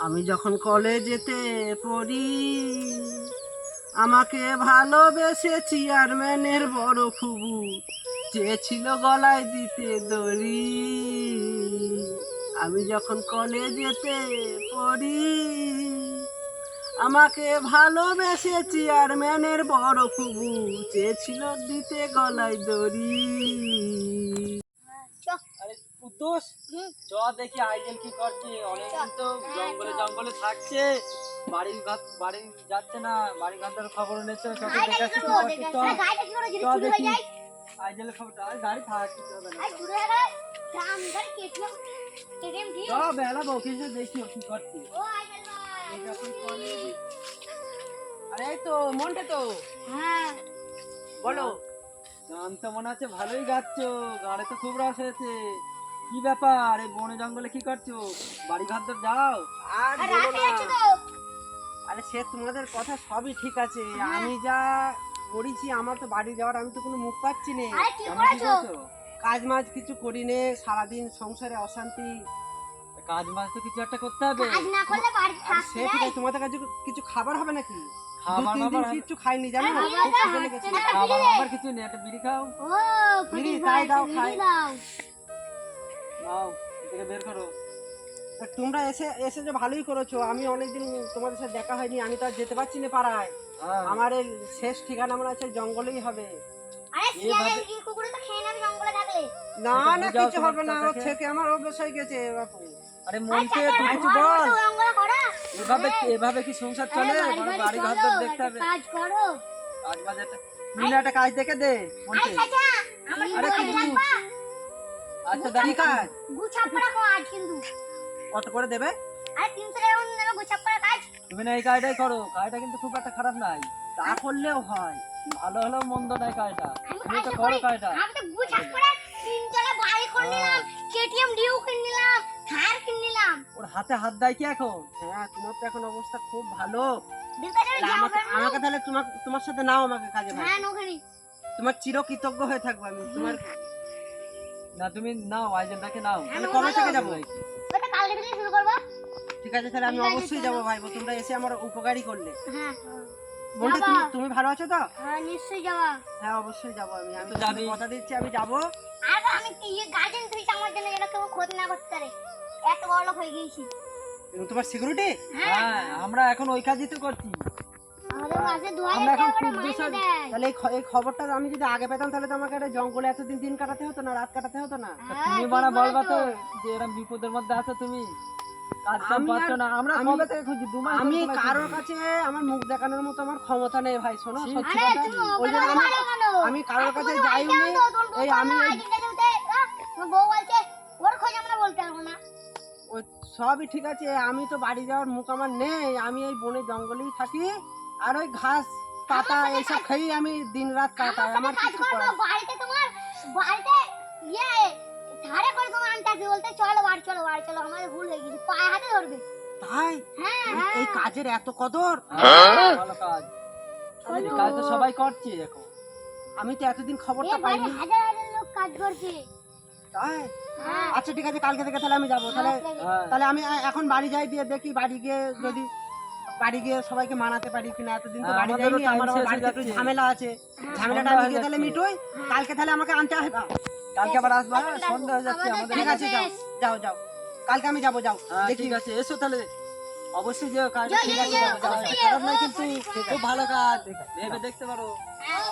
আমি যখন কলেজেতে পড়ি আমাকে ভালোবেসে চেয়ারম্যানের বড় ফুবু চেয়েছিল গলায় দিতে দড়ি। আমি যখন কলেজেতে পড়ি আমাকে ভালোবেসে চেয়ারম্যানের বড় ফুবু চেয়েছিল দিতে গলায় দড়ি। আরে কুদ্দুস, চ দেখি আইজেল কি করছে। অনেকদিন তো জঙ্গলে জঙ্গলে থাকছে, বাড়ি যাচ্ছে না, বাড়ি ঘাটার খবর নিচ্ছে না, সব দেখে আসছে কি করছে। চ দেখি আইজেলের খবরটা। আর গাড়ি থাক, কিছু হবে না। চ বেলা বকিস দেখি ও কি করছে। আরে এই তো মনটা তো বলো। গান তো মনে হচ্ছে ভালোই গাচ্ছ, গাড়ে তো খুব রস হয়েছে। কি ব্যাপার, এই বনে জঙ্গলে কি করছো? বাড়ি ঘর তো যাও। আর বলো না। আরে সে তোমাদের কথা সবই ঠিক আছে, আমি যা করেছি আমার তো বাড়ি যাওয়ার আমি তো কোনো মুখ পাচ্ছি না। কেমন কি করছো? কাজ মাজ কিছু করি নে, সারাদিন সংসারে অশান্তি। কাজ মাজ তো কিছু একটা করতে হবে। আর সে ঠিক আছে, তোমাদের কাছে কিছু খাবার হবে নাকি? খাবার 2-3 দিন বাবার কিচ্ছু খাইনি জানো, খুব খিদে লেগেছে। খাবার আবার কিছু নেই, একটা বিড়ি খাও। বিড়ি তাই দাও খাই। নাও, এদিকে বের করো। তা তোমরা এসে এসে যে ভালোই করেছো, আমি অনেকদিন তোমাদের সাথে দেখা হয়নি, আমি তো আর যেতে পারছি না পাড়ায়। হ্যাঁ। আমার এই শেষ ঠিকানা মনে আছে জঙ্গলেই হবে। না না বুঝাও কিছু তোমার হবে না, ও চাচাকে। থেকে আমার অভ্যাস হয়ে গেছে বাপু। আরে মনকে তুই কিছু বল। এভাবে কি সংসার চলে? বাড়ি ঘর তো দেখতে হবে। কাজ বাজ একটা মিলে একটা কাজ দেখে দে মনকে। আরে কিন্তু আচ্ছা দেখি কাজ কত করে দেবে? তুমি না এই কাজটাই করো, কাজটা কিন্তু খুব একটা খারাপ নাই। তা করলেও হয়। ভালো হলেও মন্দ নাই কাজটা। তুমি তো করো কাজটা। ওর হাতে হাত দেয় কি এখন? হ্যাঁ তোমার তো এখন অবস্থা খুব ভালো। আমাকে আমাকে তাহলে তোমার সাথে নাও আমাকে কাজে ভাই। তোমার চির কৃতজ্ঞ হয়ে থাকবো আমি তোমার। না তুমি নাও, আইজেলটাকে নাও। তাহলে কবে থেকে যাবো? ঠিক আছে তাহলে আমি অবশ্যই যাবো ভাই, তোমরা এসে আমার উপকারই করলে। বলতে তুমি ভালো আছো তো? নিশ্চয়ই যাবা। হ্যাঁ অবশ্যই যাবো আমি, আমি তো যাবি। কথা দিচ্ছি আমি যাবো। আর আমি কি গার্ডেন তুই আমার জন্য এটা কেউ ক্ষতি না করতে পারে, এত বড় লোক হয়ে গেছি। এবং তোমার সিকিউরিটি? হ্যাঁ, আমরা এখন ওই কাজই তো করছি। আমাদের মাসে আমরা এখন 2000 টাকা করে খুব মাইনে দূষণ- দেয়। তাহলে এই খবরটা আমি যদি আগে পেতাম তাহলে তো আমাকে একটা জঙ্গলে এতদিন দিন কাটাতে হতো না, রাত কাটাতে হতো না। তা তুমি বানা বলবা তো যে এরকম বিপদের মধ্যে আছো তুমি, কাজ কাম আমি পাচ্ছ আর- না। আমরা আমি- কবে থেকে খুঁজি, 2 মাস আমি ধরে তোমায় কারোর খুঁজি। কাছে আমার মুখ দেখানোর মতো আমার ক্ষমতা নেই ভাই, শোনো ছি, সত্যি আরে কথা। তুমি ওই জন্য ওপরে ভালো কেন? আমি কারোর কাছে তুমি যাইনি। আইডিয়া দাও, তোমার বউ এই বলো, আমি আইডিয়া দিতে, তোমার বউ বলছে ওর খোঁজ আমরা বলতে পারবো না। ওই সবই ঠিক আছে, আমি তো বাড়ি যাওয়ার মুখ আমার নেই, আমি এই বনে জঙ্গলেই থাকি আর ওই ঘাস পাতা এইসব খেয়েই আমি দিন রাত কাটাই। আমার কাজ কিছু করবো করার বাড়িতে, তোমার বাড়িতে ইয়ে ধারে করে তোমার আনতে আসবে, বলতে চলো বাড়ি চলো বাড়ি চলো, আমাদের ভুল হয়ে গেছে, পায়ে হাতে ধরবে। তাই হ্যাঁ এই কাজের এত কদর? ভালো কাজ। এই কাজ তো সবাই করছে এখন। আমি তো এতদিন এ খবরটা বাড়ি পাইনি। হাজার হাজার লোক কাজ করছে। তাই হ্যাঁ আচ্ছা ঠিক আছে, কালকে থেকে তাহলে আমি যাবো। তাহলে হ্যাঁ। তাহলে আমি এখন বাড়ি যাই, দিয়ে দেখি বাড়ি গিয়ে যদি বাড়ি গিয়ে সবাইকে মানাতে পারি কিনা। এতদিন তো হ্যাঁ, বাড়ি আমাদেরও যাইনি, time আমার শেষ হয়ে বাড়িতে একটু যাচ্ছে। ঝামেলা আছে, ঝামেলাটা সন্ধ্যা আমি হয়ে গিয়ে তাহলে যাচ্ছে। মিটুই। কালকে তাহলে আমাকে আনতে আসবা। কালকে আবার আসবা। হ্যাঁ, সন্ধ্যা হয়ে যাচ্ছে আমাদের। ঠিক আছে যাও যাও যাও, কালকে আমি যাবো। যাও হ্যাঁ, দেখি। ঠিক আছে, এসো তাহলে। অবশ্যই যে কাজ যাও, ঠিক আছে, যাও, যাও, যাও, খারাপ নাই যাও, কিন্তু যাও, খুব ভালো কাজ, ভেবে দেখতে পারো। হ্যাঁ